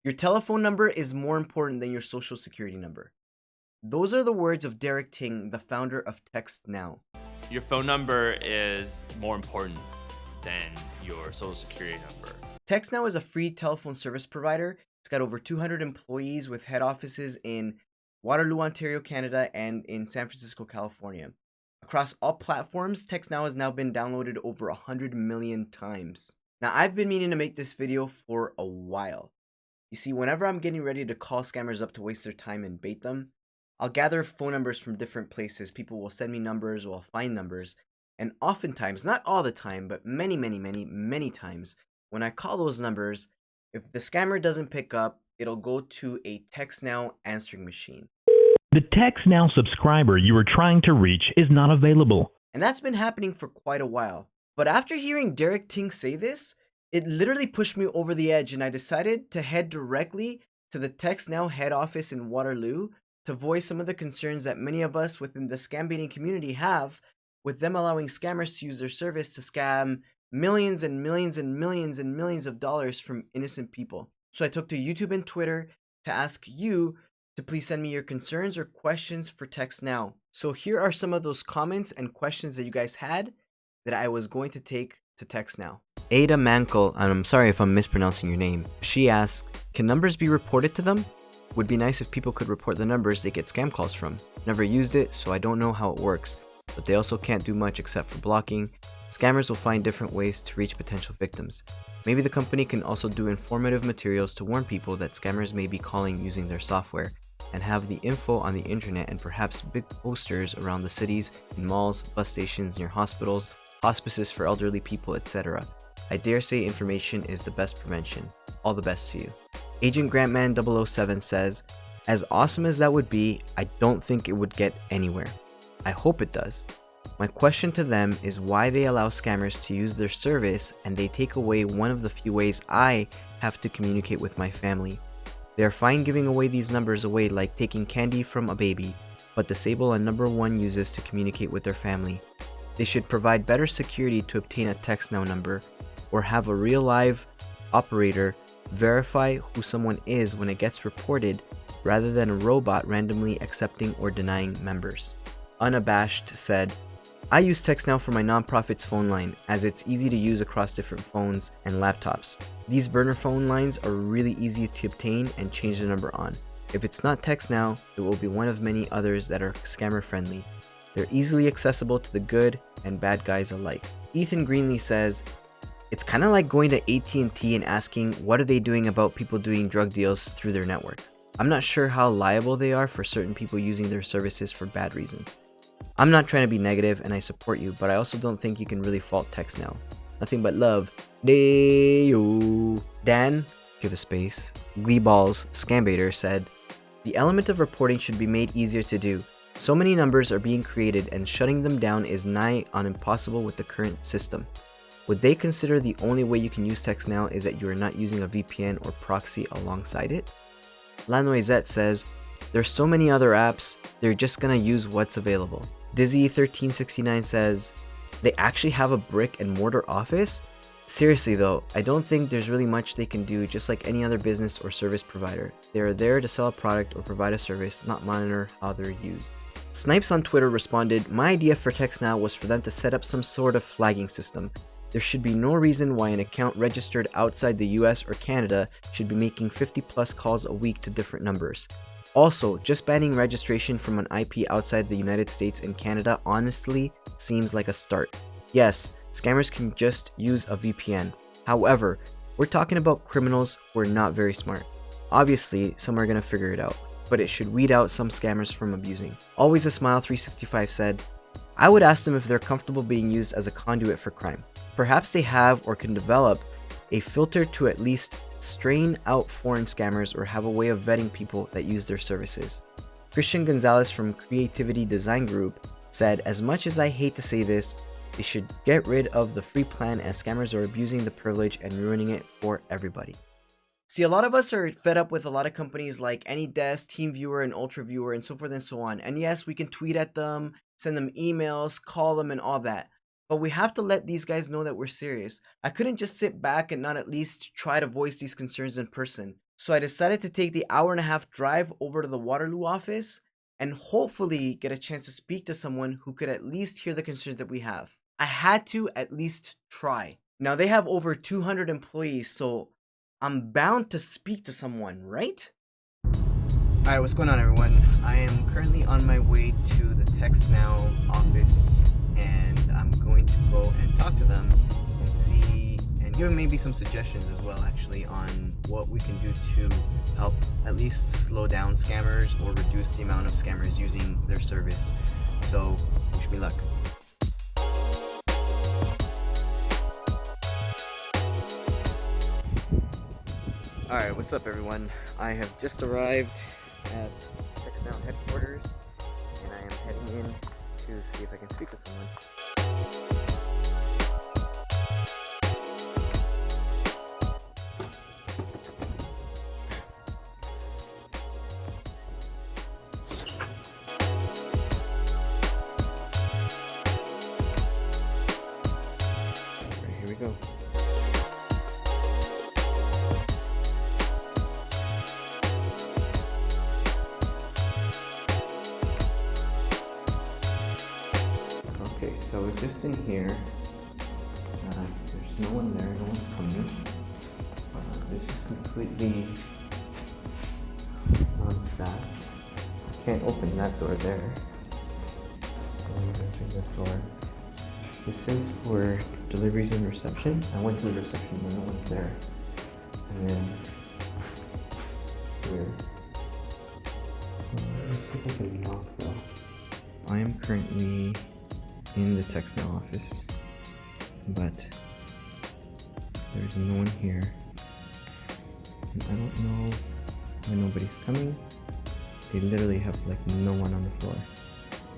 Your telephone number is more important than your social security number. Those are the words of Derek Ting, the founder of TextNow. Your phone number is more important than your social security number. TextNow is a free telephone service provider. It's got over 200 employees with head offices in Waterloo, Ontario, Canada, and in San Francisco, California. Across all platforms, TextNow has now been downloaded over 100 million times. Now, I've been meaning to make this video for a while. You see, whenever I'm getting ready to call scammers up to waste their time and bait them, I'll gather phone numbers from different places. People will send me numbers or I'll find numbers. And oftentimes, not all the time, but many times, when I call those numbers, if the scammer doesn't pick up, it'll go to a TextNow answering machine. The TextNow subscriber you are trying to reach is not available. And that's been happening for quite a while. But after hearing Derek Ting say this, it literally pushed me over the edge, and I decided to head directly to the TextNow head office in Waterloo to voice some of the concerns that many of us within the scam baiting community have with them allowing scammers to use their service to scam millions and millions and millions and millions of dollars from innocent people. So I took to YouTube and Twitter to ask you to please send me your concerns or questions for TextNow. So here are some of those comments and questions that you guys had that I was going to take to TextNow. Ada Mankel, and I'm sorry if I'm mispronouncing your name, she asked, can numbers be reported to them? Would be nice if people could report the numbers they get scam calls from. Never used it, so I don't know how it works, but they also can't do much except for blocking. Scammers will find different ways to reach potential victims. Maybe the company can also do informative materials to warn people that scammers may be calling using their software, and have the info on the internet and perhaps big posters around the cities, in malls, bus stations, near hospitals, hospices for elderly people, etc. I dare say information is the best prevention. All the best to you. Agent Grantman 007 says, as awesome as that would be, I don't think it would get anywhere. I hope it does. My question to them is why they allow scammers to use their service and they take away one of the few ways I have to communicate with my family. They are fine giving away these numbers away like taking candy from a baby, but disable a number one uses to communicate with their family. They should provide better security to obtain a TextNow number, or have a real live operator verify who someone is when it gets reported, rather than a robot randomly accepting or denying members. Unabashed said, I use TextNow for my nonprofit's phone line, as it's easy to use across different phones and laptops. These burner phone lines are really easy to obtain and change the number on. If it's not TextNow, it will be one of many others that are scammer friendly. They're easily accessible to the good and bad guys alike. Ethan Greenlee says, it's kind of like going to AT&T and asking what are they doing about people doing drug deals through their network. I'm not sure how liable they are for certain people using their services for bad reasons. I'm not trying to be negative and I support you, but I also don't think you can really fault TextNow. Nothing but love. DEYO. Dan, give a space, Gleeballs Scambaiter said, the element of reporting should be made easier to do. So many numbers are being created and shutting them down is nigh on impossible with the current system. Would they consider the only way you can use TextNow is that you are not using a VPN or proxy alongside it? La Noisette says, there's so many other apps, they're just gonna use what's available. Dizzy1369 says, they actually have a brick and mortar office? Seriously though, I don't think there's really much they can do, just like any other business or service provider. They are there to sell a product or provide a service, not monitor how they're used. Snipes on Twitter responded, my idea for TextNow was for them to set up some sort of flagging system. There should be no reason why an account registered outside the US or Canada should be making 50 plus calls a week to different numbers. Also, just banning registration from an IP outside the United States and Canada honestly seems like a start. Yes, scammers can just use a VPN. However, we're talking about criminals who are not very smart. Obviously, some are gonna figure it out, but it should weed out some scammers from abusing. Always a Smile 365 said, I would ask them if they're comfortable being used as a conduit for crime. Perhaps they have or can develop a filter to at least strain out foreign scammers or have a way of vetting people that use their services. Christian Gonzalez from Creativity Design Group said, as much as I hate to say this, they should get rid of the free plan as scammers are abusing the privilege and ruining it for everybody. See, a lot of us are fed up with a lot of companies like AnyDesk, TeamViewer, and UltraViewer, and so forth and so on. And yes, we can tweet at them, send them emails, call them, and all that. But we have to let these guys know that we're serious. I couldn't just sit back and not at least try to voice these concerns in person. So I decided to take the hour-and-a-half drive over to the Waterloo office and hopefully get a chance to speak to someone who could at least hear the concerns that we have. I had to at least try. Now they have over 200 employees, so I'm bound to speak to someone, right? Alright, what's going on, everyone? I am currently on my way to the TextNow office, and I'm going to go and talk to them and see, and give them maybe some suggestions as well, actually, on what we can do to help at least slow down scammers or reduce the amount of scammers using their service. So, wish me luck. Alright, what's up, everyone? I have just arrived at TextNow headquarters, and I am heading in to see if I can speak to someone. Alright, here we go. Okay, so I was just in here. There's no one there, no one's coming. This is completely non-staffed. I can't open that door there. No one's answering the door. This is for deliveries and reception. I went to the reception, but no one's there. And then here. Let's see if I can knock though. I am currently in the TextNow office, but there's no one here. And I don't know why nobody's coming. They literally have like no one on the floor.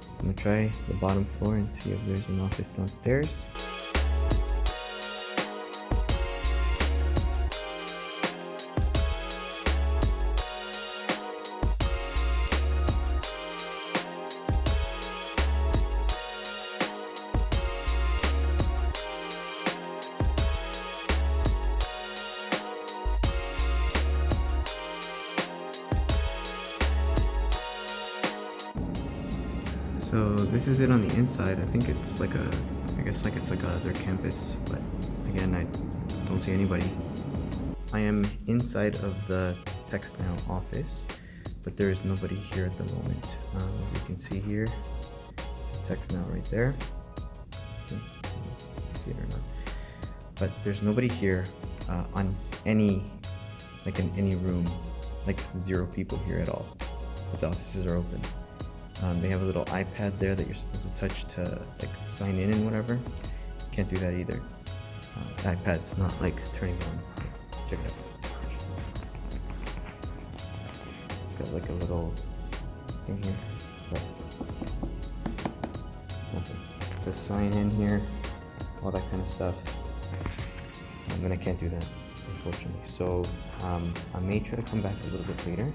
So I'm gonna try the bottom floor and see if there's an office downstairs. So this is it on the inside. I think it's like I guess like it's like their campus, but again, I don't see anybody. I am inside of the TextNow office, but there is nobody here at the moment. As you can see here, this is TextNow right there. See it or not? But there's nobody here on any, like in any room, like 0 people here at all. But the offices are open. They have a little iPad there that you're supposed to touch to like sign in and whatever. Can't do that either. The iPad's not like turning on. Check it out. It's got like a little thing here. But nothing. To sign in here, all that kind of stuff. And I can't do that, unfortunately. So I may try to come back a little bit later.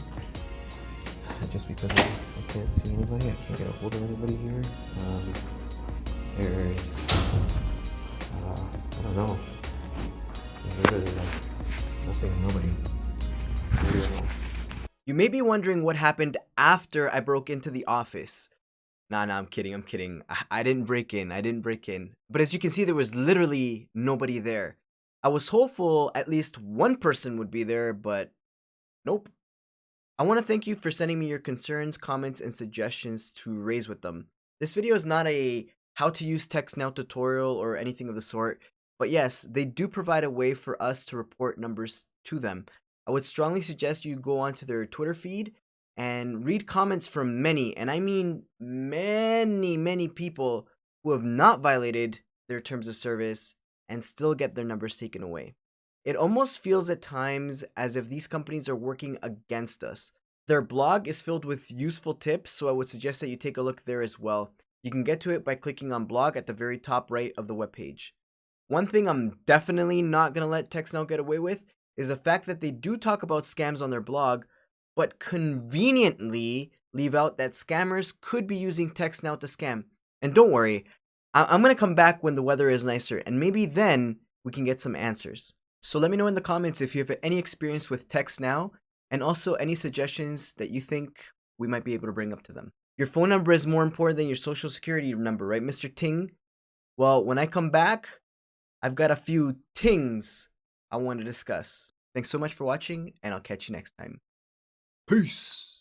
Just because I can't see anybody, I can't get a hold of anybody here. There's, I don't know. There's literally like nothing, nobody. I don't know. You may be wondering what happened after I broke into the office. Nah, I'm kidding. I didn't break in. But as you can see, there was literally nobody there. I was hopeful at least one person would be there, but nope. I want to thank you for sending me your concerns, comments, and suggestions to raise with them. This video is not a how to use TextNow tutorial or anything of the sort, but yes, they do provide a way for us to report numbers to them. I would strongly suggest you go onto their Twitter feed and read comments from many, and I mean many people who have not violated their terms of service and still get their numbers taken away. It almost feels at times as if these companies are working against us. Their blog is filled with useful tips, so I would suggest that you take a look there as well. You can get to it by clicking on blog at the very top right of the webpage. One thing I'm definitely not going to let TextNow get away with is the fact that they do talk about scams on their blog, but conveniently leave out that scammers could be using TextNow to scam. And don't worry, I'm going to come back when the weather is nicer, and maybe then we can get some answers. So let me know in the comments if you have any experience with TextNow and also any suggestions that you think we might be able to bring up to them. Your phone number is more important than your social security number, right, Mr. Ting? Well, when I come back, I've got a few tings I want to discuss. Thanks so much for watching, and I'll catch you next time. Peace!